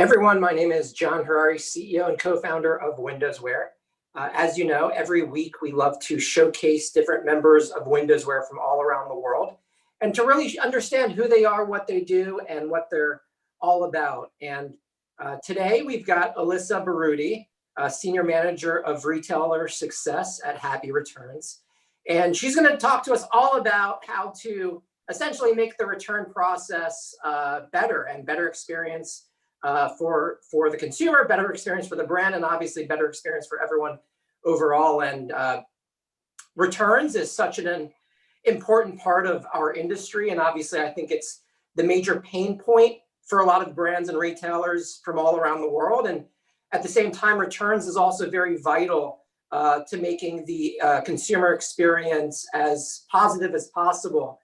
Everyone, my name is John Harari, CEO and co-founder of WindowsWear. As you know, every week we love to showcase different members of WindowsWear from all around the world and to really understand who they are, what they do, and what they're all about. And today we've got Alyssa Baruti, Senior Manager of Retailer Success at Happy Returns. And she's going to talk to us all about how to essentially make the return process better and better experience for the consumer, better experience for the brand, and obviously better experience for everyone overall. And returns is such an important part of our industry. And obviously, I think it's the major pain point for a lot of brands and retailers from all around the world. And at the same time, returns is also very vital to making the consumer experience as positive as possible.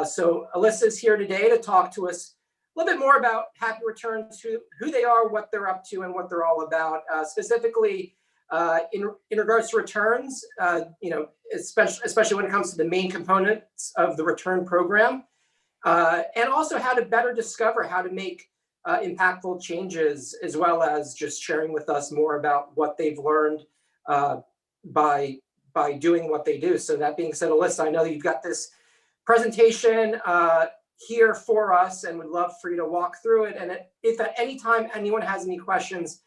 So Alyssa is here today to talk to us a little bit more about Happy Returns, who they are, what they're up to, and what they're all about. Specifically, in regards to returns, especially when it comes to the main components of the return program, and also how to better discover how to make impactful changes, as well as just sharing with us more about what they've learned by doing what they do. So that being said, Alyssa, I know you've got this presentation here for us and would love for you to walk through it. And if at any time anyone has any questions,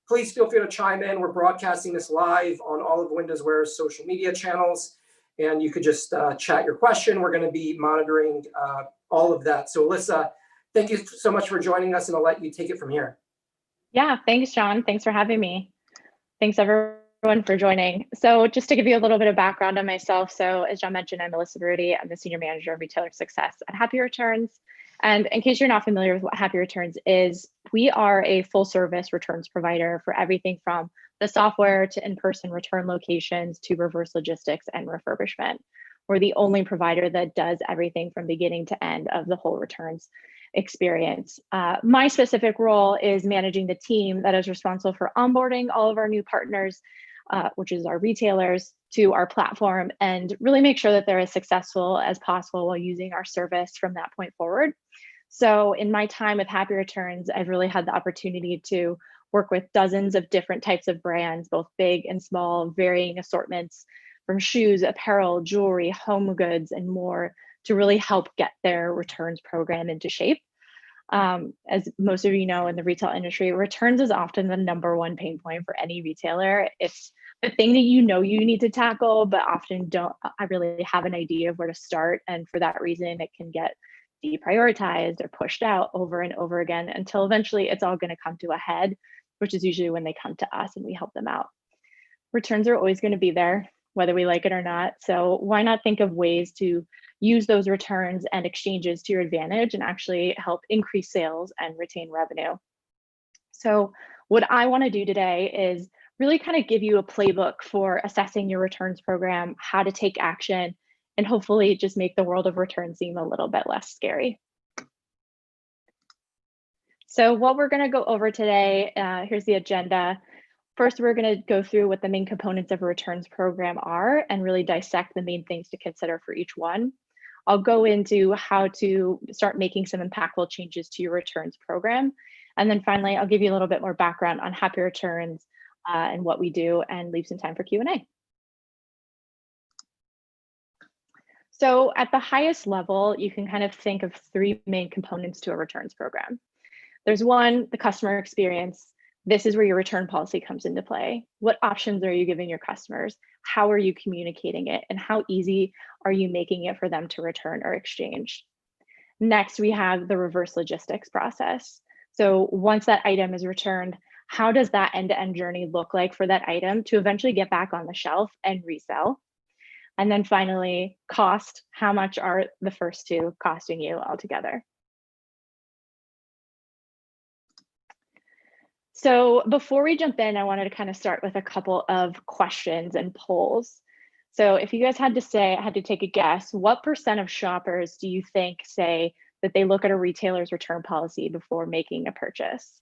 please feel free to chime in. We're broadcasting this live on all of WindowsWear's social media channels, and you could just chat your question. We're going to be monitoring all of that. So Alyssa, thank you so much for joining us, and I'll let you take it from here. Yeah, thanks, John. Thanks for having me. Thanks, everyone, for joining. So just to give you a little bit of background on myself. So as John mentioned, I'm Alyssa Baruti. I'm the Senior Manager of Retailer Success at Happy Returns. And in case you're not familiar with what Happy Returns is, we are a full service returns provider for everything from the software to in-person return locations to reverse logistics and refurbishment. We're the only provider that does everything from beginning to end of the whole returns experience. My specific role is managing the team that is responsible for onboarding all of our new partners, which is our retailers, to our platform, and really make sure that they're as successful as possible while using our service from that point forward. So in my time with Happy Returns, I've really had the opportunity to work with dozens of different types of brands, both big and small, varying assortments from shoes, apparel, jewelry, home goods, and more, to really help get their returns program into shape. As most of you know, in the retail industry, returns is often the #1 pain point for any retailer. It's the thing that you need to tackle, but often don't really have an idea of where to start. And for that reason, it can get deprioritized or pushed out over and over again until eventually it's all going to come to a head, which is usually when they come to us and we help them out. Returns are always going to be there, whether we like it or not. So why not think of ways to use those returns and exchanges to your advantage and actually help increase sales and retain revenue? So what I want to do today is really kind of give you a playbook for assessing your returns program, how to take action, and hopefully just make the world of returns seem a little bit less scary. So what we're going to go over today, here's the agenda. First, we're going to go through what the main components of a returns program are and really dissect the main things to consider for each one. I'll go into how to start making some impactful changes to your returns program. And then finally, I'll give you a little bit more background on Happy Returns and what we do, and leave some time for Q&A. So at the highest level, you can kind of think of 3 main components to a returns program. There's one, the customer experience. This is where your return policy comes into play. What options are you giving your customers? How are you communicating it? And how easy are you making it for them to return or exchange? Next, we have the reverse logistics process. So once that item is returned, how does that end-to-end journey look like for that item to eventually get back on the shelf and resell? And then finally, cost. How much are the first 2 costing you altogether? So before we jump in, I wanted to kind of start with a couple of questions and polls. So if you guys had to take a guess, what % of shoppers do you think say that they look at a retailer's return policy before making a purchase?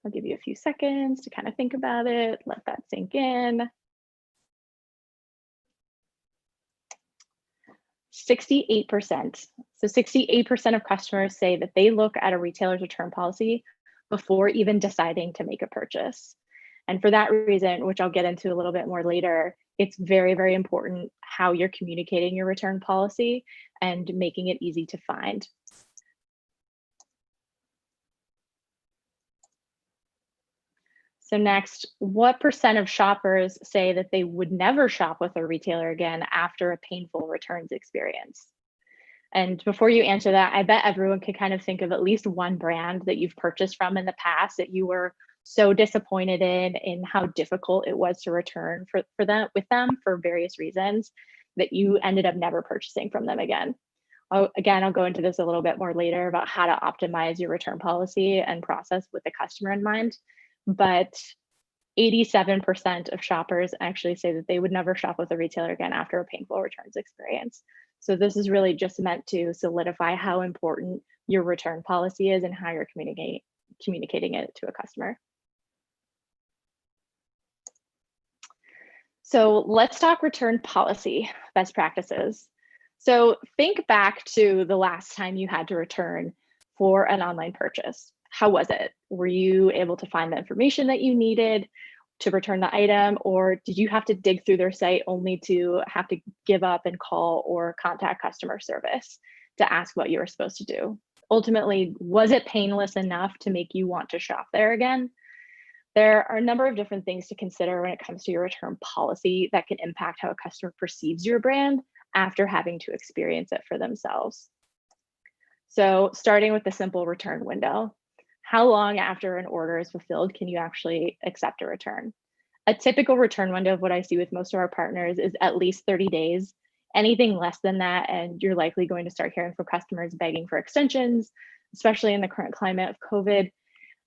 I'll give you a few seconds to kind of think about it, let that sink in. 68%. So 68% of customers say that they look at a retailer's return policy before even deciding to make a purchase. And for that reason, which I'll get into a little bit more later, it's very, very important how you're communicating your return policy and making it easy to find. So next, what % of shoppers say that they would never shop with a retailer again after a painful returns experience? And before you answer that, I bet everyone can kind of think of at least one brand that you've purchased from in the past that you were so disappointed in how difficult it was to return for them with them for various reasons that you ended up never purchasing from them again. Again, I'll go into this a little bit more later about how to optimize your return policy and process with the customer in mind. But 87% of shoppers actually say that they would never shop with a retailer again after a painful returns experience. So this is really just meant to solidify how important your return policy is and how you're communicating it to a customer. So let's talk return policy best practices. So think back to the last time you had to return for an online purchase. How was it? Were you able to find the information that you needed to return the item, or did you have to dig through their site only to have to give up and call or contact customer service to ask what you were supposed to do? Ultimately, was it painless enough to make you want to shop there again? There are a number of different things to consider when it comes to your return policy that can impact how a customer perceives your brand after having to experience it for themselves. So starting with the simple return window. How long after an order is fulfilled can you actually accept a return? A typical return window of what I see with most of our partners is at least 30 days. Anything less than that, and you're likely going to start hearing from customers begging for extensions, especially in the current climate of COVID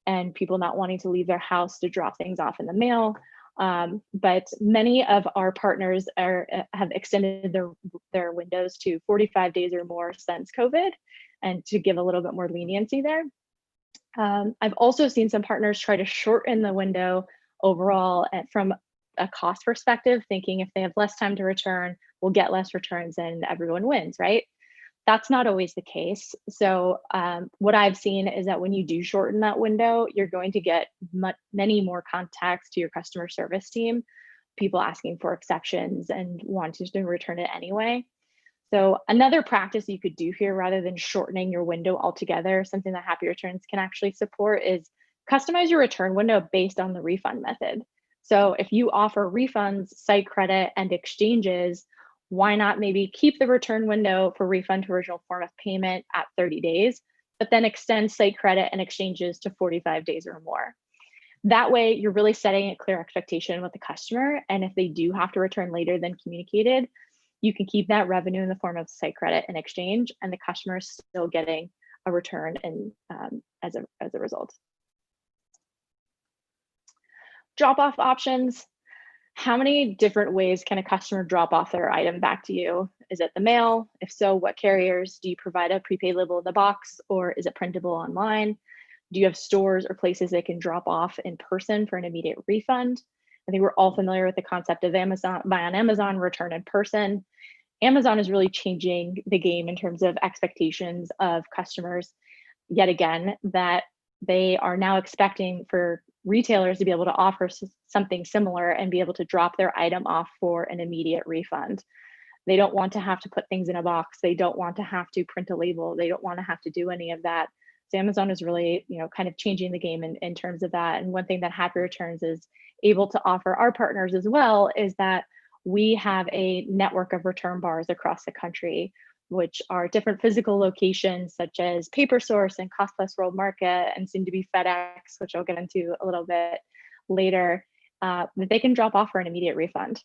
and people not wanting to leave their house to drop things off in the mail. But many of our partners have extended their windows to 45 days or more since COVID, and to give a little bit more leniency there. I've also seen some partners try to shorten the window overall from a cost perspective, thinking if they have less time to return, we'll get less returns and everyone wins, right? That's not always the case. So what I've seen is that when you do shorten that window, you're going to get many more contacts to your customer service team, people asking for exceptions and wanting to return it anyway. So another practice you could do here, rather than shortening your window altogether, something that Happy Returns can actually support, is customize your return window based on the refund method. So if you offer refunds, site credit, and exchanges, why not maybe keep the return window for refund to original form of payment at 30 days, but then extend site credit and exchanges to 45 days or more. That way, you're really setting a clear expectation with the customer. And if they do have to return later than communicated, you can keep that revenue in the form of site credit and exchange, and the customer is still getting a return and as a result. Drop-off options. How many different ways can a customer drop off their item back to you? Is it the mail? If so, what carriers? Do you provide a prepaid label in the box, or is it printable online? Do you have stores or places they can drop off in person for an immediate refund? I think we're all familiar with the concept of Amazon, buy on Amazon, return in person. Amazon is really changing the game in terms of expectations of customers, yet again, that they are now expecting for retailers to be able to offer something similar and be able to drop their item off for an immediate refund. They don't want to have to put things in a box. They don't want to have to print a label. They don't want to have to do any of that. So Amazon is really, kind of changing the game in terms of that. And one thing that Happy Returns is able to offer our partners as well is that we have a network of return bars across the country, which are different physical locations such as Paper Source and Cost Plus World Market, and soon to be FedEx, which I'll get into a little bit later, that they can drop off for an immediate refund.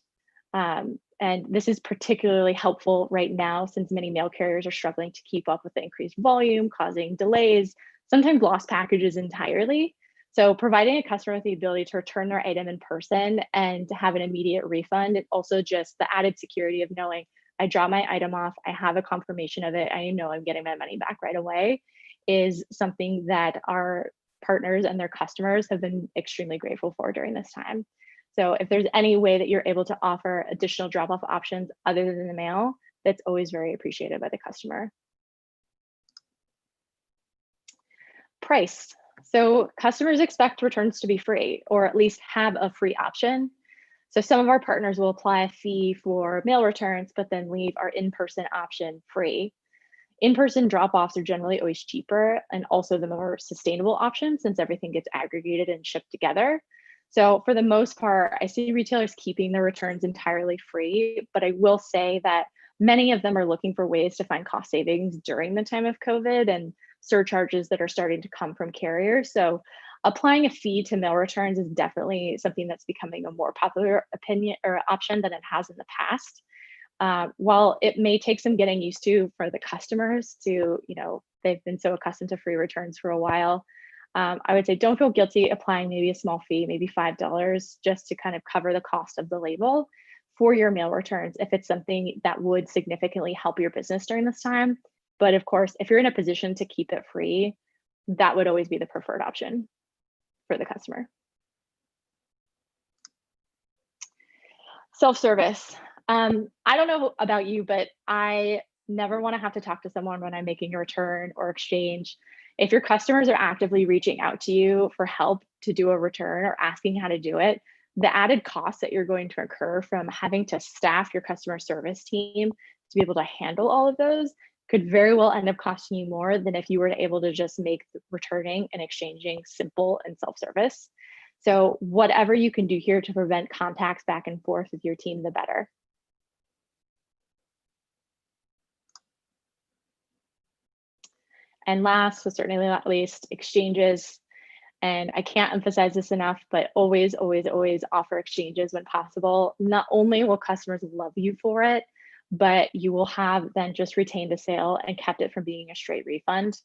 And this is particularly helpful right now since many mail carriers are struggling to keep up with the increased volume, causing delays, sometimes lost packages entirely. So providing a customer with the ability to return their item in person and to have an immediate refund, it's also just the added security of knowing I drop my item off, I have a confirmation of it, I know I'm getting my money back right away, is something that our partners and their customers have been extremely grateful for during this time. So if there's any way that you're able to offer additional drop-off options other than the mail, that's always very appreciated by the customer. Price. So customers expect returns to be free, or at least have a free option. So some of our partners will apply a fee for mail returns, but then leave our in-person option free. In-person drop-offs are generally always cheaper and also the more sustainable option since everything gets aggregated and shipped together. So for the most part, I see retailers keeping their returns entirely free, but I will say that many of them are looking for ways to find cost savings during the time of COVID and surcharges that are starting to come from carriers. So applying a fee to mail returns is definitely something that's becoming a more popular opinion or option than it has in the past. While it may take some getting used to for the customers to, they've been so accustomed to free returns for a while, I would say don't feel guilty applying maybe a small fee, maybe $5, just to kind of cover the cost of the label for your mail returns if it's something that would significantly help your business during this time. But of course, if you're in a position to keep it free, that would always be the preferred option for the customer. Self-service. I don't know about you, but I never want to have to talk to someone when I'm making a return or exchange. If your customers are actively reaching out to you for help to do a return or asking how to do it, the added costs that you're going to incur from having to staff your customer service team to be able to handle all of those could very well end up costing you more than if you were able to just make returning and exchanging simple and self-service. So whatever you can do here to prevent contacts back and forth with your team, the better. And last, but certainly not least, exchanges. And I can't emphasize this enough, but always, always, always offer exchanges when possible. Not only will customers love you for it, but you will have then just retained a sale and kept it from being a straight refund.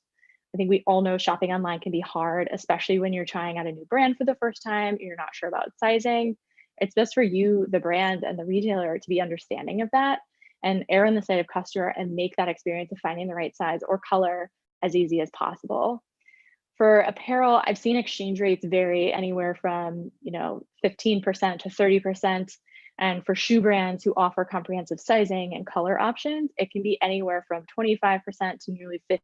I think we all know shopping online can be hard, especially when you're trying out a new brand for the first time, you're not sure about sizing. It's best for you, the brand, and the retailer to be understanding of that and err on the side of customer and make that experience of finding the right size or color as easy as possible. For apparel, I've seen exchange rates vary anywhere from 15% to 30%. And for shoe brands who offer comprehensive sizing and color options, it can be anywhere from 25% to nearly 50%.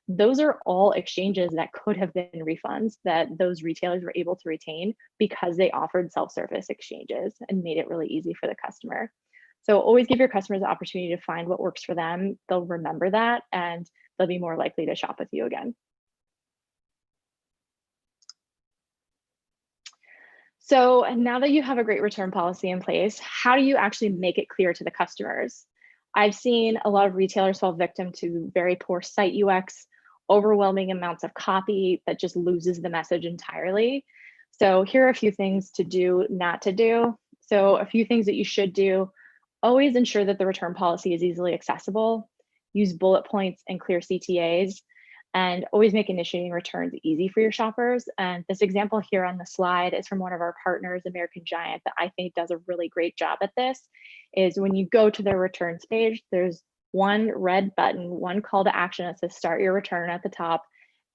Those are all exchanges that could have been refunds that those retailers were able to retain because they offered self-service exchanges and made it really easy for the customer. So always give your customers the opportunity to find what works for them. They'll remember that and they'll be more likely to shop with you again. So now that you have a great return policy in place, how do you actually make it clear to the customers? I've seen a lot of retailers fall victim to very poor site UX, overwhelming amounts of copy that just loses the message entirely. So here are a few things to do, not to do. So a few things that you should do: always ensure that the return policy is easily accessible, use bullet points and clear CTAs, and always make initiating returns easy for your shoppers. And this example here on the slide is from one of our partners, American Giant, that I think does a really great job at this. Is when you go to their returns page, there's one red button, one call to action that says start your return at the top,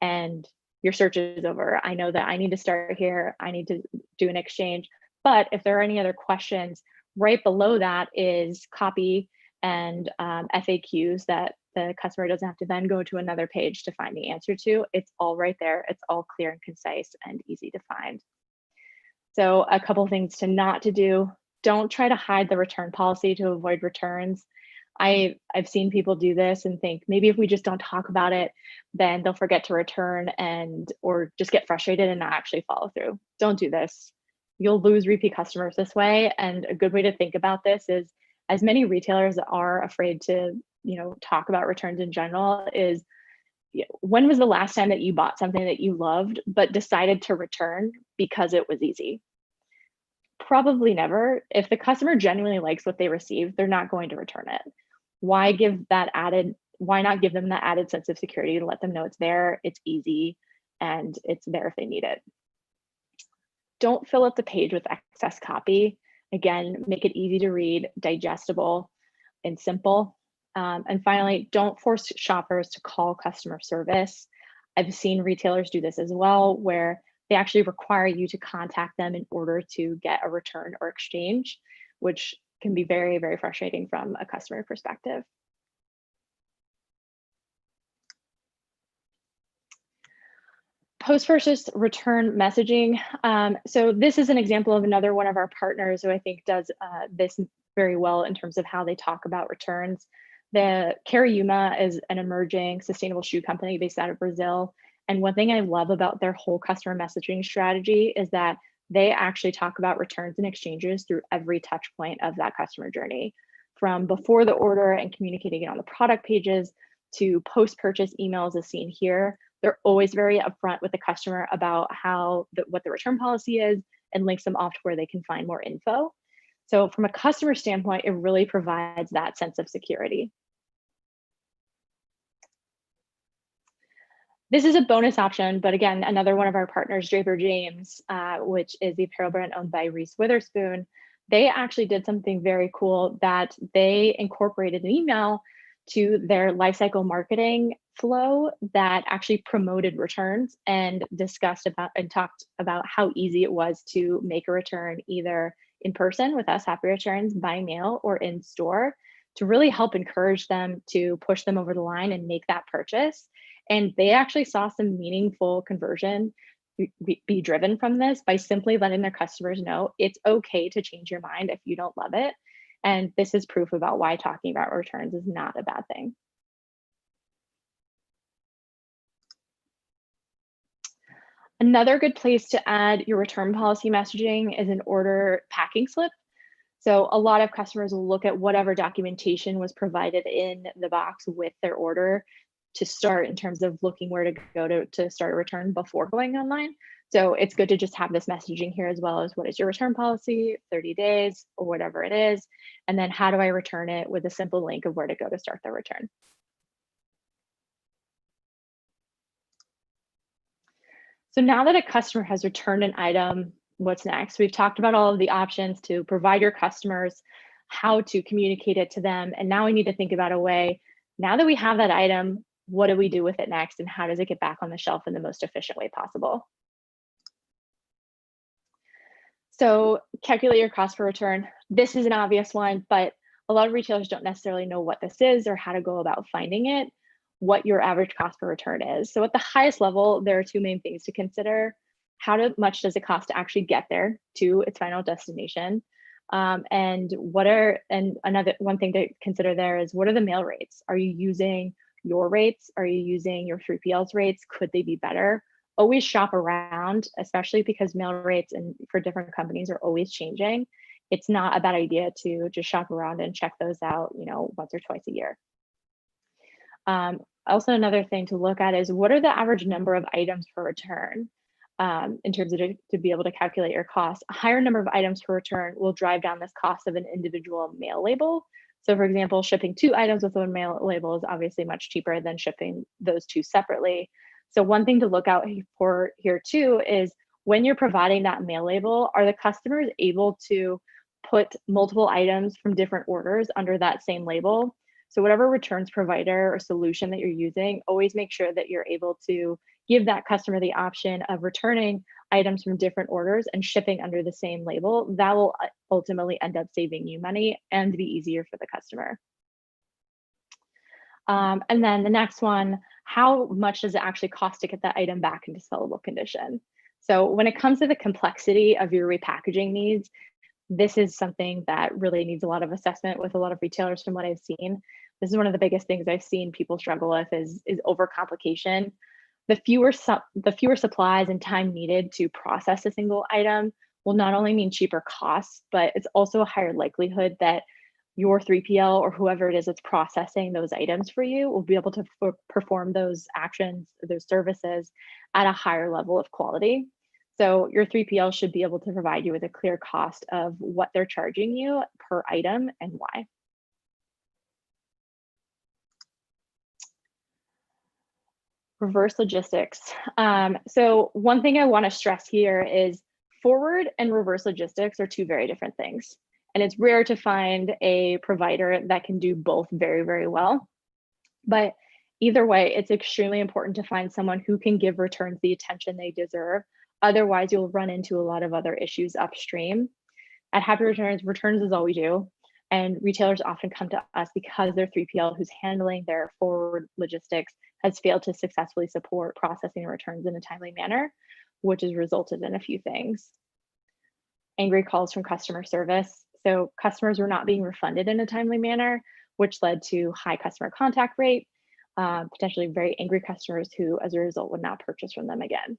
and your search is over. I know that I need to start here, I need to do an exchange. But if there are any other questions, right below that is copy and FAQs that the customer doesn't have to then go to another page to find the answer to. It's all right there. It's all clear and concise and easy to find. So a couple things to not to do: don't try to hide the return policy to avoid returns. I've seen people do this and think maybe if we just don't talk about it, then they'll forget to return or just get frustrated and not actually follow through. Don't do this. You'll lose repeat customers this way. And a good way to think about this is, as many retailers are afraid to talk about returns in general, is when was the last time that you bought something that you loved but decided to return because it was easy? Probably never. If the customer genuinely likes what they received, they're not going to return it. Why not give them that added sense of security to let them know it's there, it's easy, and it's there if they need it? Don't fill up the page with excess copy. Again, make it easy to read, digestible, and simple. And finally, don't force shoppers to call customer service. I've seen retailers do this as well, where they actually require you to contact them in order to get a return or exchange, which can be very, very frustrating from a customer perspective. Post-purchase return messaging. So this is an example of another one of our partners who I think does this very well in terms of how they talk about returns. The Carayuma is an emerging sustainable shoe company based out of Brazil. And one thing I love about their whole customer messaging strategy is that they actually talk about returns and exchanges through every touch point of that customer journey, from before the order and communicating it on the product pages to post-purchase emails as seen here. They're always very upfront with the customer about what the return policy is and links them off to where they can find more info. So from a customer standpoint, it really provides that sense of security. This is a bonus option, but again, another one of our partners, Draper James, which is the apparel brand owned by Reese Witherspoon. They actually did something very cool that they incorporated an email to their lifecycle marketing flow that actually promoted returns and talked about how easy it was to make a return either in person with us, Happy Returns, by mail, or in store, to really help encourage them to push them over the line and make that purchase. And they actually saw some meaningful conversion be driven from this by simply letting their customers know it's okay to change your mind if you don't love it. And this is proof about why talking about returns is not a bad thing. Another good place to add your return policy messaging is an order packing slip. So a lot of customers will look at whatever documentation was provided in the box with their order to start in terms of looking where to go to start a return before going online. So it's good to just have this messaging here as well as what is your return policy, 30 days or whatever it is, and then how do I return it with a simple link of where to go to start the return. So now that a customer has returned an item, what's next? We've talked about all of the options to provide your customers, how to communicate it to them, and now we need to think about a way, now that we have that item, what do we do with it next and how does it get back on the shelf in the most efficient way possible? So calculate your cost per return. This is an obvious one, but a lot of retailers don't necessarily know what this is or how to go about finding it, what your average cost per return is. So at the highest level, there are two main things to consider. Much does it cost to actually get there to its final destination? And another one thing to consider there is, what are the mail rates? Are you using your rates? Are you using your 3PL's rates? Could they be better? Always shop around, especially because mail rates and for different companies are always changing. It's not a bad idea to just shop around and check those out, once or twice a year. Also, another thing to look at is, what are the average number of items per return? In terms of to be able to calculate your cost. A higher number of items per return will drive down this cost of an individual mail label. So for example, shipping 2 items with one mail label is obviously much cheaper than shipping those 2 separately. So one thing to look out for here too is, when you're providing that mail label, are the customers able to put multiple items from different orders under that same label? So whatever returns provider or solution that you're using, always make sure that you're able to give that customer the option of returning items from different orders and shipping under the same label. That will ultimately end up saving you money and be easier for the customer. And then the next one, how much does it actually cost to get that item back into sellable condition? So when it comes to the complexity of your repackaging needs, this is something that really needs a lot of assessment with a lot of retailers from what I've seen. This is one of the biggest things I've seen people struggle with is overcomplication. The fewer supplies and time needed to process a single item will not only mean cheaper costs, but it's also a higher likelihood that your 3PL or whoever it is that's processing those items for you will be able to perform those actions, those services at a higher level of quality. So your 3PL should be able to provide you with a clear cost of what they're charging you per item and why. Reverse logistics. So one thing I want to stress here is, forward and reverse logistics are 2 very different things. And it's rare to find a provider that can do both very, very well. But either way, it's extremely important to find someone who can give returns the attention they deserve. Otherwise, you'll run into a lot of other issues upstream. At Happy Returns, returns is all we do. And retailers often come to us because their 3PL who's handling their forward logistics has failed to successfully support processing returns in a timely manner, which has resulted in a few things. Angry calls from customer service. So customers were not being refunded in a timely manner, which led to high customer contact rate, potentially very angry customers who, as a result, would not purchase from them again.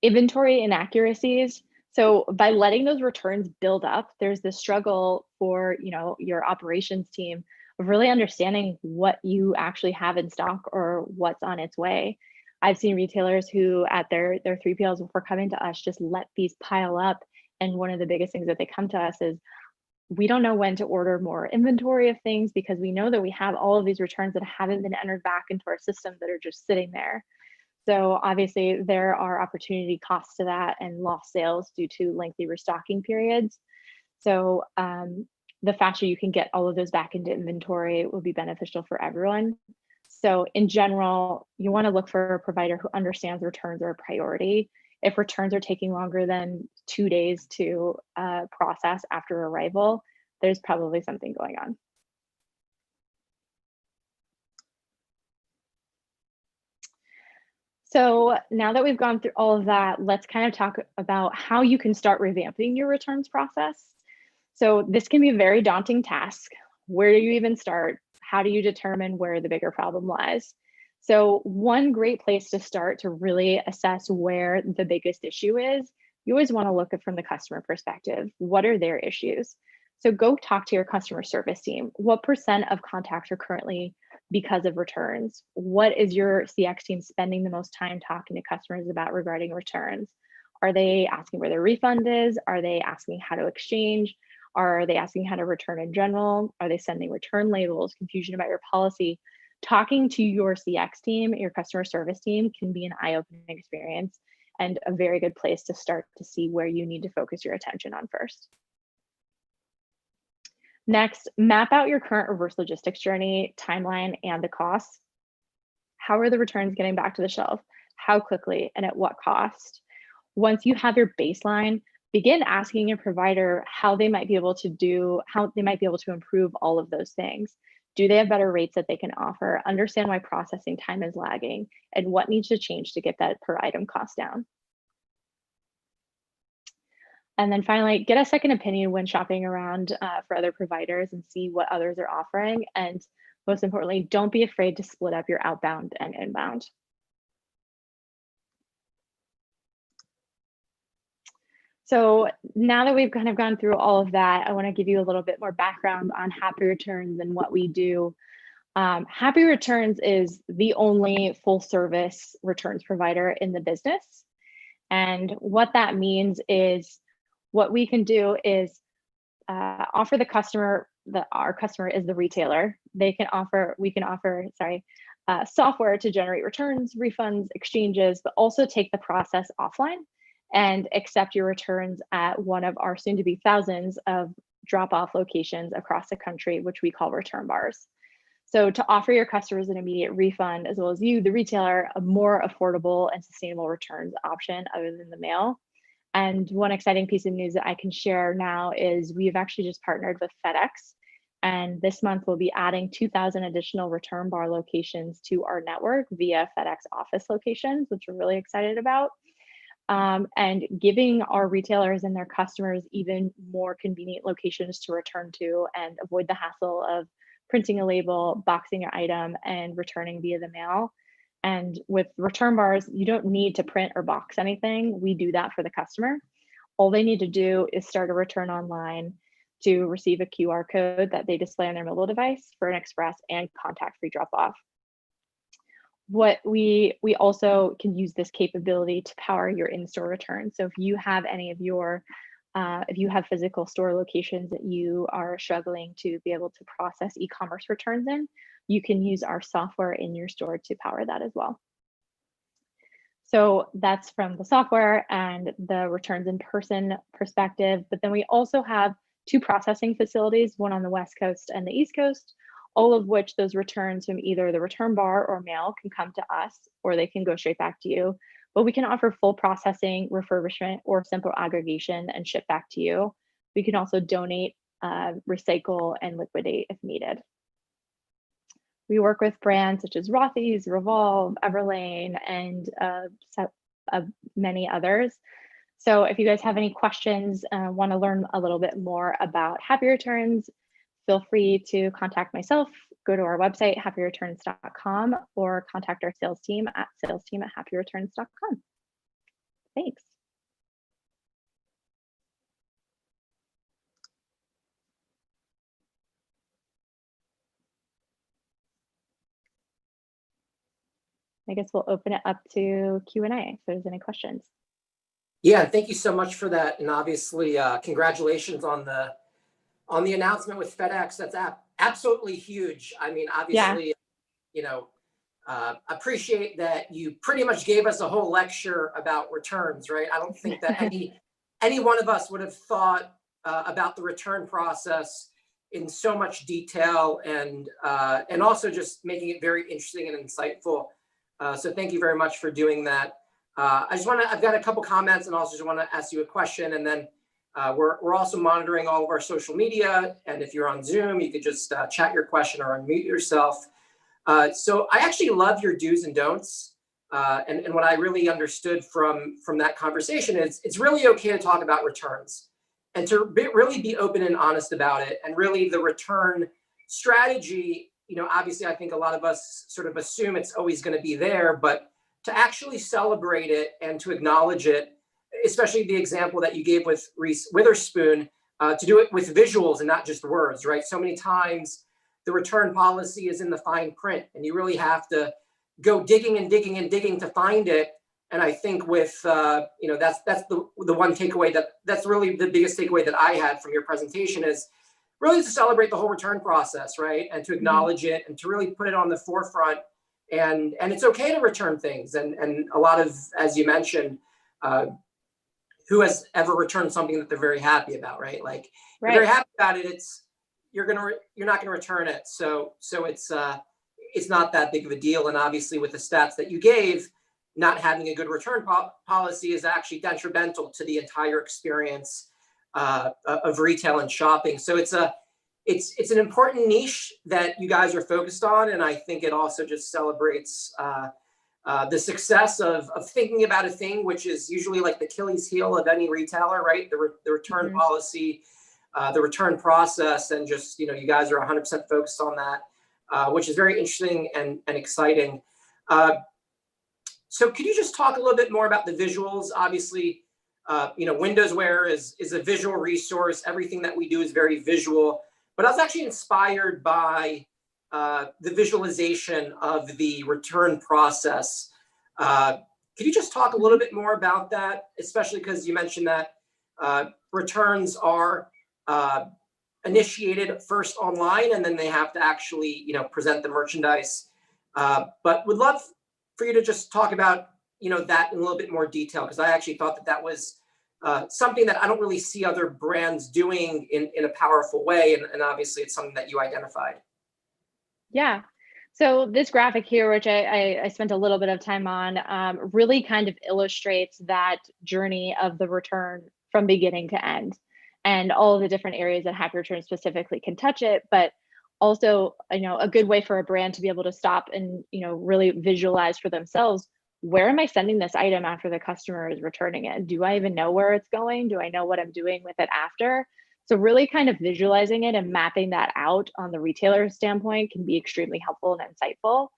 Inventory inaccuracies. So by letting those returns build up, there's this struggle for your operations team of really understanding what you actually have in stock or what's on its way. I've seen retailers who at their 3PLs before coming to us just let these pile up. And one of the biggest things that they come to us is, we don't know when to order more inventory of things because we know that we have all of these returns that haven't been entered back into our system that are just sitting there. So obviously there are opportunity costs to that and lost sales due to lengthy restocking periods. So the faster you can get all of those back into inventory will be beneficial for everyone. So in general, you want to look for a provider who understands returns are a priority. If returns are taking longer than 2 days to process after arrival, there's probably something going on. So now that we've gone through all of that, let's kind of talk about how you can start revamping your returns process. So this can be a very daunting task. Where do you even start? How do you determine where the bigger problem lies? So one great place to start to really assess where the biggest issue is, you always want to look at from the customer perspective. What are their issues? So go talk to your customer service team. What % of contacts are currently because of returns? What is your CX team spending the most time talking to customers about regarding returns? Are they asking where their refund is? Are they asking how to exchange? Are they asking how to return in general? Are they sending return labels, confusion about your policy? Talking to your CX team, your customer service team, can be an eye-opening experience and a very good place to start to see where you need to focus your attention on first. Next, map out your current reverse logistics journey, timeline, and the costs. How are the returns getting back to the shelf? How quickly and at what cost? Once you have your baseline, begin asking your provider how they might be able to improve all of those things. Do they have better rates that they can offer? Understand why processing time is lagging and what needs to change to get that per item cost down. And then finally, get a second opinion when shopping around for other providers and see what others are offering. And most importantly, don't be afraid to split up your outbound and inbound. So now that we've kind of gone through all of that, I want to give you a little bit more background on Happy Returns and what we do. Happy Returns is the only full service returns provider in the business. And what that means is what we can do is offer the customer, our customer is the retailer. We can offer software to generate returns, refunds, exchanges, but also take the process offline and accept your returns at one of our soon to be thousands of drop-off locations across the country, which we call return bars. So to offer your customers an immediate refund, as well as you, the retailer, a more affordable and sustainable returns option other than the mail. And one exciting piece of news that I can share now is we've actually just partnered with FedEx. And this month we'll be adding 2,000 additional return bar locations to our network via FedEx office locations, which we're really excited about. And giving our retailers and their customers even more convenient locations to return to and avoid the hassle of printing a label, boxing your item, and returning via the mail. And with return bars, you don't need to print or box anything. We do that for the customer. All they need to do is start a return online to receive a QR code that they display on their mobile device for an express and contact-free drop-off. What we also can use this capability to power your in-store returns. So if you have any of your if you have physical store locations that you are struggling to be able to process e-commerce returns in, you can use our software in your store to power that as well. So that's from the software and the returns in person perspective. But then we also have 2 processing facilities, one on the West Coast and the East Coast, all of which those returns from either the return bar or mail can come to us, or they can go straight back to you. But we can offer full processing, refurbishment, or simple aggregation and ship back to you. We can also donate, recycle, and liquidate if needed. We work with brands such as Rothy's, Revolve, Everlane, and many others. So if you guys have any questions, want to learn a little bit more about Happy Returns, feel free to contact myself, go to our website, happyreturns.com, or contact our sales team at salesteam@happyreturns.com. Thanks. I guess we'll open it up to Q&A if there's any questions. Yeah, thank you so much for that. And obviously, congratulations on the announcement with FedEx. That's absolutely huge. I mean, obviously, appreciate that you pretty much gave us a whole lecture about returns, right? I don't think that any one of us would have thought about the return process in so much detail, and also just making it very interesting and insightful. So thank you very much for doing that. I've got a couple comments, and also just want to ask you a question, and then we're also monitoring all of our social media. And if you're on Zoom, you could just chat your question or unmute yourself. So I actually love your do's and don'ts. And what I really understood from that conversation is it's really okay to talk about returns and to really be open and honest about it. And really the return strategy, obviously I think a lot of us sort of assume it's always going to be there, but to actually celebrate it and to acknowledge it, especially the example that you gave with Reese Witherspoon, to do it with visuals and not just words, right? So many times the return policy is in the fine print, and you really have to go digging and digging and digging to find it. And I think with, that's the one takeaway that's really the biggest takeaway that I had from your presentation is really to celebrate the whole return process, right? And to acknowledge it and to really put it on the forefront. And it's okay to return things. And a lot of, as you mentioned, who has ever returned something that they're very happy about, right? Like, right. You're very happy about it, you're not gonna return it. So it's not that big of a deal. And obviously with the stats that you gave, not having a good return policy is actually detrimental to the entire experience of retail and shopping. So it's an important niche that you guys are focused on. And I think it also just celebrates the success of thinking about a thing, which is usually like the Achilles heel of any retailer, right? The return policy, the return process, and just, you guys are 100% focused on that, which is very interesting and exciting. So could you just talk a little bit more about the visuals? Obviously, WindowsWear is a visual resource. Everything that we do is very visual, but I was actually inspired by the visualization of the return process. Could you just talk a little bit more about that, especially because you mentioned that returns are initiated first online, and then they have to actually, present the merchandise. But would love for you to just talk about, that in a little bit more detail, because I actually thought that was something that I don't really see other brands doing in a powerful way. And obviously it's something that you identified. Yeah. So this graphic here, which I spent a little bit of time on, really kind of illustrates that journey of the return from beginning to end, and all of the different areas that Happy Returns specifically can touch it, but also, a good way for a brand to be able to stop and, really visualize for themselves, where am I sending this item after the customer is returning it? Do I even know where it's going? Do I know what I'm doing with it after? So really kind of visualizing it and mapping that out on the retailer standpoint can be extremely helpful and insightful,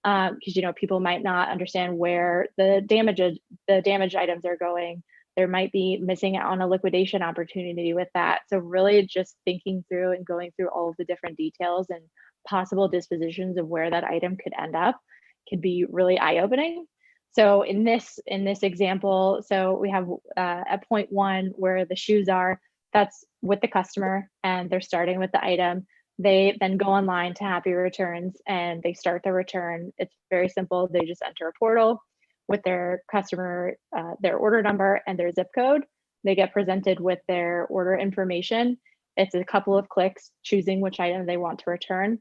because people might not understand where the damaged items are going. There might be missing out on a liquidation opportunity with that. So really just thinking through and going through all of the different details and possible dispositions of where that item could end up can be really eye-opening. So in this example, so we have at point 1 where the shoes are, that's with the customer, and they're starting with the item. They then go online to Happy Returns and they start the return. It's very simple. They just enter a portal with their customer, their order number and their zip code. They get presented with their order information. It's a couple of clicks choosing which item they want to return.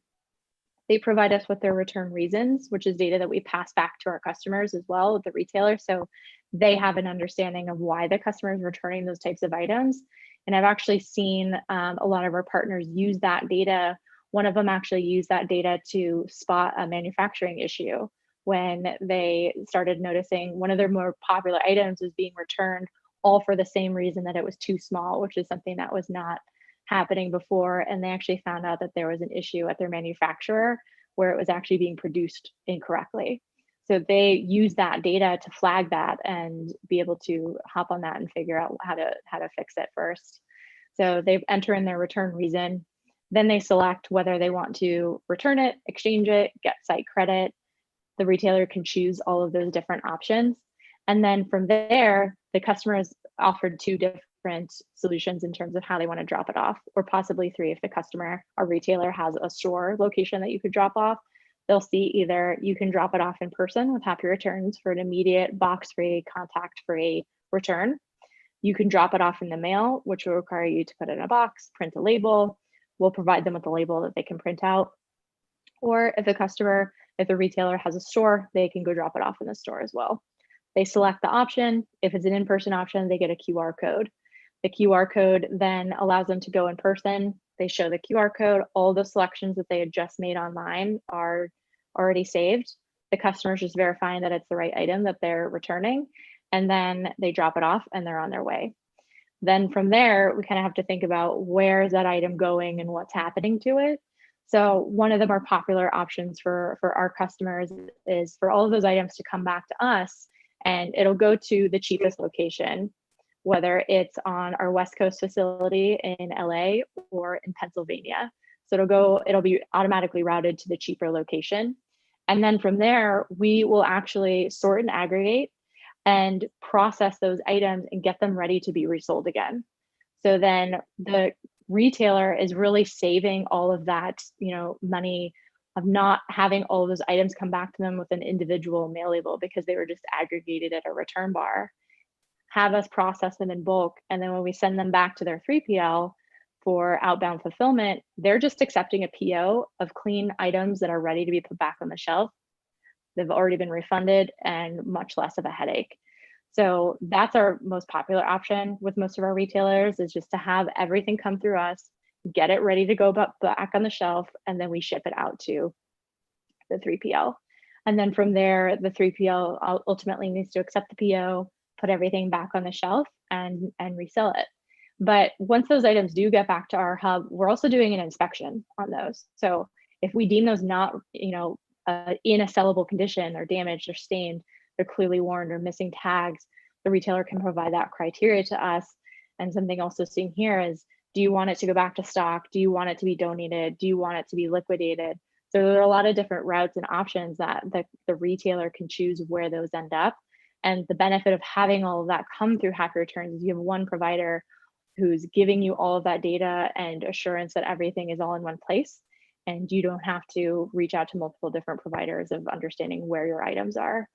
They provide us with their return reasons, which is data that we pass back to our customers as well, the retailer. So they have an understanding of why the customer is returning those types of items. And I've actually seen a lot of our partners use that data. One of them actually used that data to spot a manufacturing issue when they started noticing one of their more popular items was being returned, all for the same reason, that it was too small, which is something that was not happening before. And they actually found out that there was an issue at their manufacturer where it was actually being produced incorrectly. So they use that data to flag that and be able to hop on that and figure out how to fix it first. So they enter in their return reason, then they select whether they want to return it, exchange it, get site credit. The retailer can choose all of those different options. And then from there, the customer is offered 2 different solutions in terms of how they want to drop it off, or possibly 3 if the customer or retailer has a store location that you could drop off. They'll see either you can drop it off in person with Happy Returns for an immediate box-free, contact-free return. You can drop it off in the mail, which will require you to put it in a box, print a label. We'll provide them with a label that they can print out. Or if the retailer has a store, they can go drop it off in the store as well. They select the option. If it's an in-person option, they get a QR code. The QR code then allows them to go in person. They show the QR code. All the selections that they had just made online are already saved. The customer's just verifying that it's the right item that they're returning, and then they drop it off and they're on their way. Then from there, we kind of have to think about where is that item going and what's happening to it. So one of the more popular options for our customers is for all of those items to come back to us, and it'll go to the cheapest location, whether it's on our West Coast facility in LA or in Pennsylvania. So it'll be automatically routed to the cheaper location. And then from there, we will actually sort and aggregate and process those items and get them ready to be resold again. So then the retailer is really saving all of that, money of not having all of those items come back to them with an individual mail label because they were just aggregated at a return bar. Have us process them in bulk, and then when we send them back to their 3PL for outbound fulfillment, they're just accepting a PO of clean items that are ready to be put back on the shelf. They've already been refunded and much less of a headache. So that's our most popular option with most of our retailers, is just to have everything come through us, get it ready to go back on the shelf, and then we ship it out to the 3PL. And then from there, the 3PL ultimately needs to accept the PO, put everything back on the shelf, and resell it. But once those items do get back to our hub, we're also doing an inspection on those. So if we deem those not, in a sellable condition, or damaged or stained, they're clearly worn or missing tags, the retailer can provide that criteria to us. And something also seen here is, do you want it to go back to stock? Do you want it to be donated? Do you want it to be liquidated? So there are a lot of different routes and options that the retailer can choose where those end up. And the benefit of having all of that come through Happy Returns is you have one provider who's giving you all of that data and assurance that everything is all in one place. And you don't have to reach out to multiple different providers of understanding where your items are.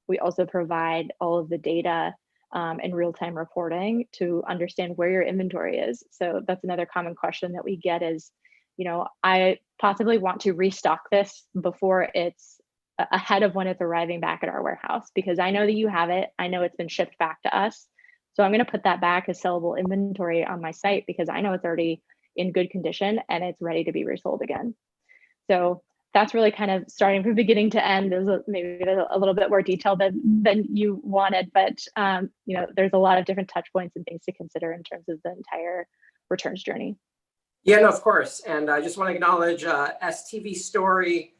We also provide all of the data and real-time reporting to understand where your inventory is. So that's another common question that we get is, I possibly want to restock this before it's ahead of when it's arriving back at our warehouse, because I know that you have it. I know it's been shipped back to us. So I'm going to put that back as sellable inventory on my site because I know it's already in good condition and it's ready to be resold again. So that's really kind of starting from beginning to end. Is maybe a little bit more detailed than you wanted, but there's a lot of different touch points and things to consider in terms of the entire returns journey. Yeah, no, of course. And I just want to acknowledge STV Story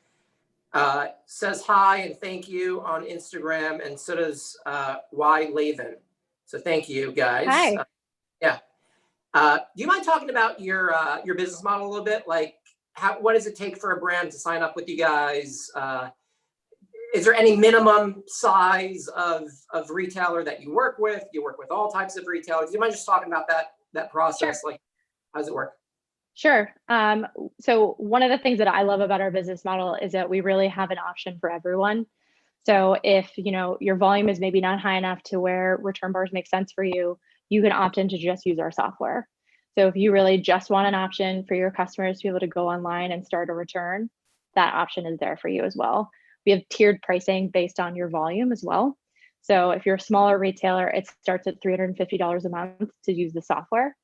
says hi and thank you on Instagram, and so does Y Laven. So thank you guys. Hi. Do you mind talking about your business model a little bit? Like, what does it take for a brand to sign up with you guys? Is there any minimum size of retailer that you work with? You work with all types of retailers. Do you mind just talking about that process? Sure. Like, how does it work? Sure. So one of the things that I love about our business model is that we really have an option for everyone. So if your volume is maybe not high enough to where return bars make sense for you, you can opt in to just use our software. So if you really just want an option for your customers to be able to go online and start a return, that option is there for you as well. We have tiered pricing based on your volume as well. So if you're a smaller retailer, it starts at $350 a month to use the software.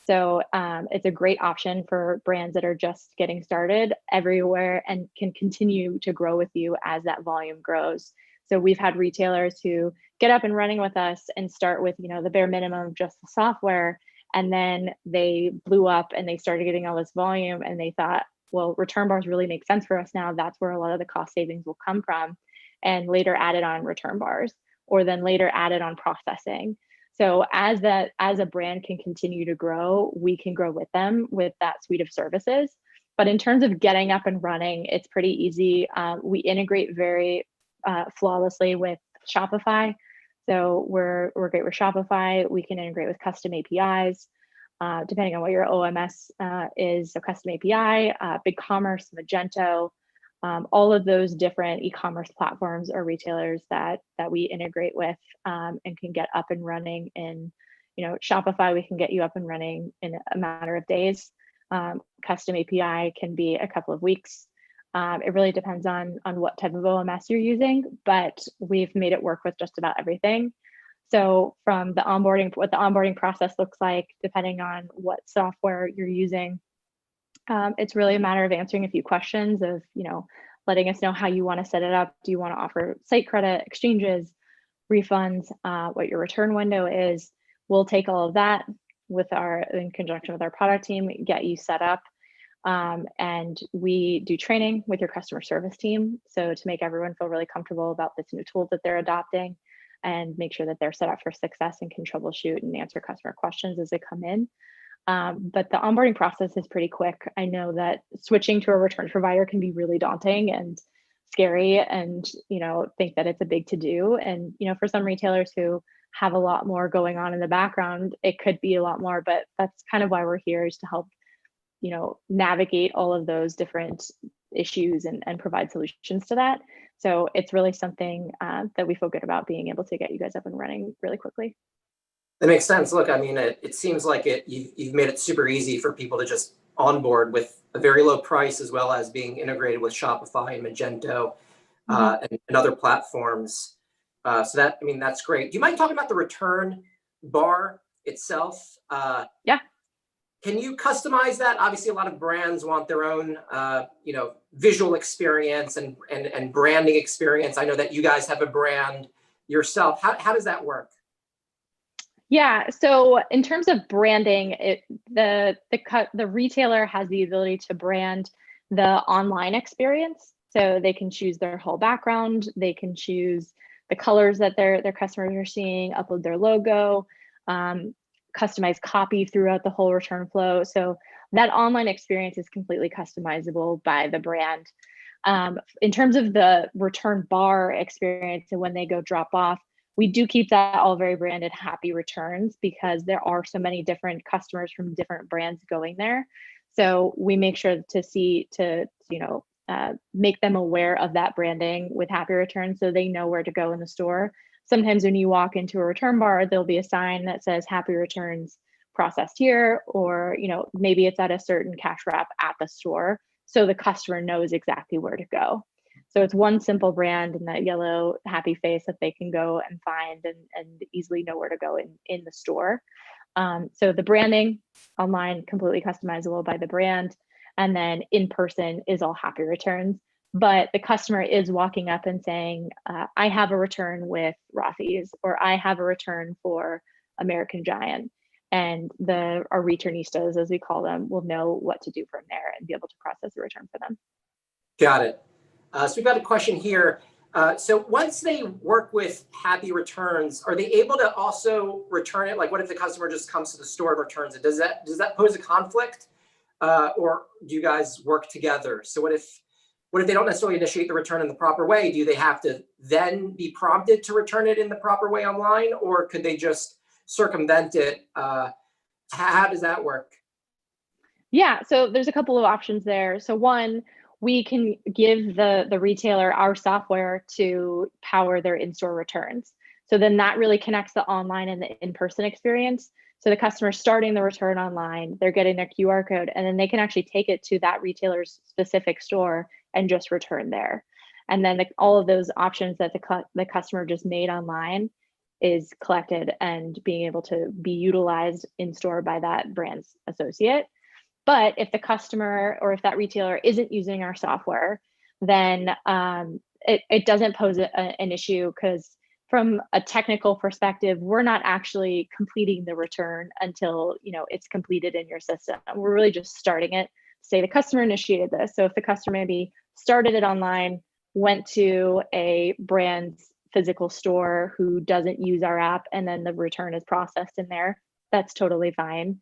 So it's a great option for brands that are just getting started everywhere and can continue to grow with you as that volume grows. So we've had retailers who get up and running with us and start with, the bare minimum of just the software. And then they blew up and they started getting all this volume and they thought, well, return bars really make sense for us now. That's where a lot of the cost savings will come from. And later added on return bars, or then later added on processing. So as a brand can continue to grow, we can grow with them with that suite of services. But in terms of getting up and running, it's pretty easy. We integrate very flawlessly with Shopify. So we're great with Shopify. We can integrate with custom APIs, depending on what your OMS is. So custom API, BigCommerce, Magento, all of those different e-commerce platforms or retailers that we integrate with and can get up and running in, Shopify, we can get you up and running in a matter of days. Custom API can be a couple of weeks. It really depends on what type of OMS you're using, but we've made it work with just about everything. So from the onboarding, what the onboarding process looks like, depending on what software you're using, it's really a matter of answering a few questions of, letting us know how you want to set it up. Do you want to offer site credit, exchanges, refunds, what your return window is? We'll take all of that in conjunction with our product team, get you set up. And we do training with your customer service team. So to make everyone feel really comfortable about this new tool that they're adopting and make sure that they're set up for success and can troubleshoot and answer customer questions as they come in. But the onboarding process is pretty quick. I know that switching to a return provider can be really daunting and scary and, think that it's a big to do. And, for some retailers who have a lot more going on in the background, it could be a lot more, but that's kind of why we're here, is to help, navigate all of those different issues and provide solutions to that. So it's really something that we feel good about being able to get you guys up and running really quickly. That makes sense. Look, I mean, it seems like you've made it super easy for people to just onboard with a very low price, as well as being integrated with Shopify and Magento and other platforms. So that's great. Do you mind talking about the return bar itself? Yeah. Can you customize that? Obviously, a lot of brands want their own, visual experience and branding experience. I know that you guys have a brand yourself. How does that work? Yeah, so in terms of branding, the retailer has the ability to brand the online experience. So they can choose their whole background, they can choose the colors that their customers are seeing, upload their logo, customize copy throughout the whole return flow. So that online experience is completely customizable by the brand. In terms of the return bar experience, and when they go drop off, we do keep that all very branded Happy Returns, because there are so many different customers from different brands going there. So we make sure to make them aware of that branding with Happy Returns, so they know where to go in the store. Sometimes when you walk into a return bar, there'll be a sign that says Happy Returns processed here, or maybe it's at a certain cash wrap at the store, so the customer knows exactly where to go. So it's one simple brand and that yellow happy face that they can go and find and easily know where to go in the store. So the branding online, completely customizable by the brand. And then in person is all Happy Returns. But the customer is walking up and saying, I have a return with Rothy's, or I have a return for American Giant. And our returnistas, as we call them, will know what to do from there and be able to process the return for them. Got it. So we've got a question here. So once they work with Happy Returns, are they able to also return it? Like, what if the customer just comes to the store and returns it? Does that pose a conflict, or do you guys work together? So what if they don't necessarily initiate the return in the proper way? Do they have to then be prompted to return it in the proper way online, or could they just circumvent it? How does that work? Yeah, so there's a couple of options there. So one, we can give the retailer our software to power their in-store returns. So then that really connects the online and the in-person experience. So the customer starting the return online, they're getting their QR code, and then they can actually take it to that retailer's specific store and just return there. And then all of those options that the customer just made online is collected and being able to be utilized in store by that brand's associate. But if the customer or if that retailer isn't using our software, then it doesn't pose an issue, because from a technical perspective, we're not actually completing the return until it's completed in your system. We're really just starting it. Say the customer initiated this. So if the customer maybe started it online, went to a brand's physical store who doesn't use our app, and then the return is processed in there, that's totally fine.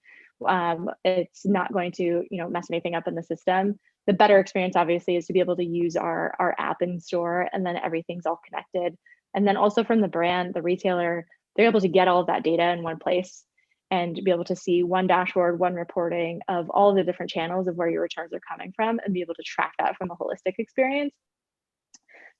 It's not going to mess anything up in the system. The better experience obviously is to be able to use our app in store, and then everything's all connected. And then also from the brand, the retailer, they're able to get all of that data in one place and be able to see one dashboard, one reporting of all the different channels of where your returns are coming from, and be able to track that from a holistic experience.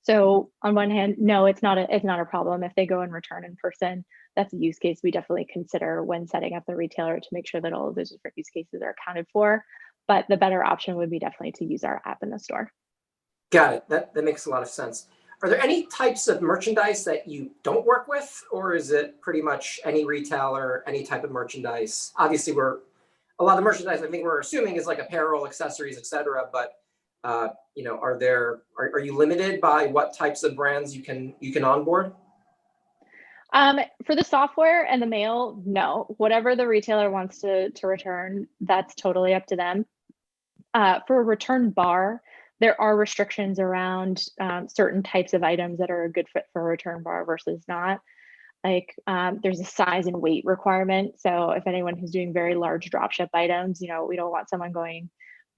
So on one hand, no, it's not a problem if they go and return in person. That's a use case we definitely consider when setting up the retailer, to make sure that all of those different use cases are accounted for. But the better option would be definitely to use our app in the store. Got it. That makes a lot of sense. Are there any types of merchandise that you don't work with, or is it pretty much any retailer, any type of merchandise? Obviously, a lot of merchandise I think we're assuming is like apparel, accessories, etc. But are you limited by what types of brands you can onboard? For the software and the mail, no. Whatever the retailer wants to return, that's totally up to them. For a return bar, there are restrictions around certain types of items that are a good fit for a return bar versus not. Like there's a size and weight requirement. So if anyone who's doing very large dropship items, we don't want someone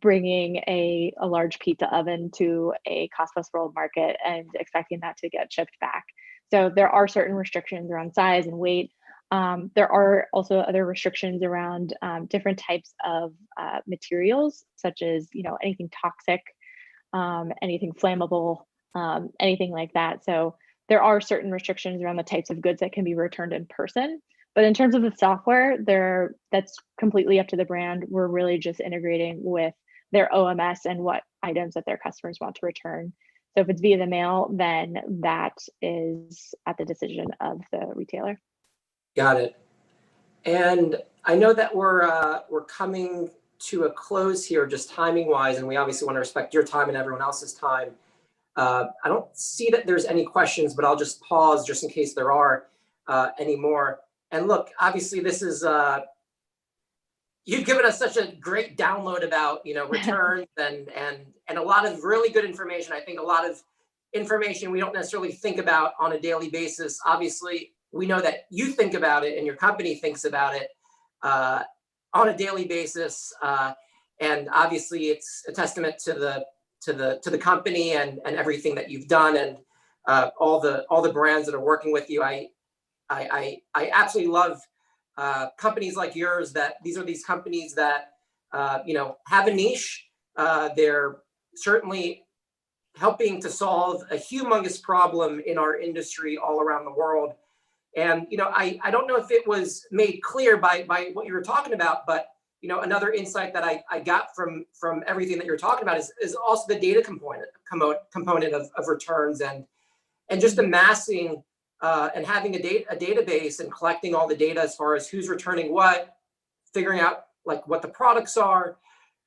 bringing a large pizza oven to a Cost Plus World Market and expecting that to get shipped back. So there are certain restrictions around size and weight. There are also other restrictions around different types of materials, such as anything toxic, anything flammable, anything like that. So there are certain restrictions around the types of goods that can be returned in person. But in terms of the software, that's completely up to the brand. We're really just integrating with their OMS and what items that their customers want to return. So if it's via the mail, then that is at the decision of the retailer. Got it. And I know that we're coming to a close here, just timing wise, and we obviously want to respect your time and everyone else's time. I don't see that there's any questions, but I'll just pause just in case there are any more. And look, obviously this is, you've given us such a great download about, returns and a lot of really good information. I think a lot of information we don't necessarily think about on a daily basis. Obviously, we know that you think about it and your company thinks about it on a daily basis. And obviously it's a testament to the company and everything that you've done, and all the brands that are working with you. I absolutely love companies like yours. These are these companies that have a niche. They're certainly helping to solve a humongous problem in our industry all around the world. And I don't know if it was made clear by what you were talking about, but another insight that I got from everything that you're talking about is also the data component of returns and just amassing and having a database and collecting all the data as far as who's returning what, figuring out like what the products are,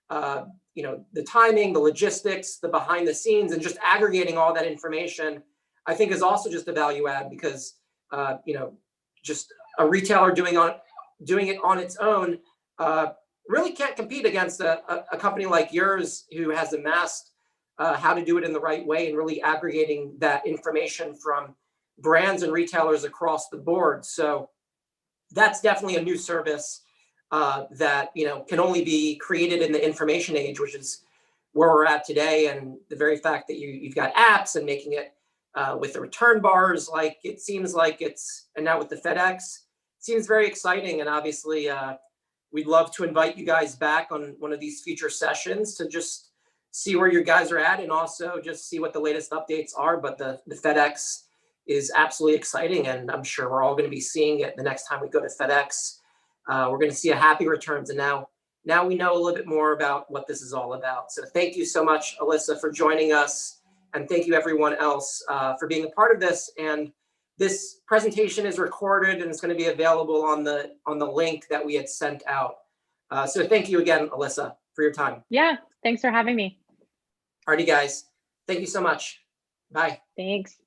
the timing, the logistics, the behind the scenes, and just aggregating all that information, I think is also just a value add, because just a retailer doing it on its own really can't compete against a company like yours, who has amassed how to do it in the right way and really aggregating that information from brands and retailers across the board. So that's definitely a new service that can only be created in the information age, which is where we're at today. And the very fact that you've got apps and making it with the return bars, like it seems like and now with the FedEx, seems very exciting. And obviously we'd love to invite you guys back on one of these future sessions to just see where you guys are at, and also just see what the latest updates are. But the FedEx is absolutely exciting, and I'm sure we're all going to be seeing it the next time we go to FedEx. We're going to see a happy returns, and now we know a little bit more about what this is all about. So thank you so much, Alyssa, for joining us, and thank you everyone else for being a part of this. And This presentation is recorded and it's going to be available on the link that we had sent out. So thank you again, Alyssa, for your time. Yeah, thanks for having me. Alrighty, guys. Thank you so much. Bye. Thanks.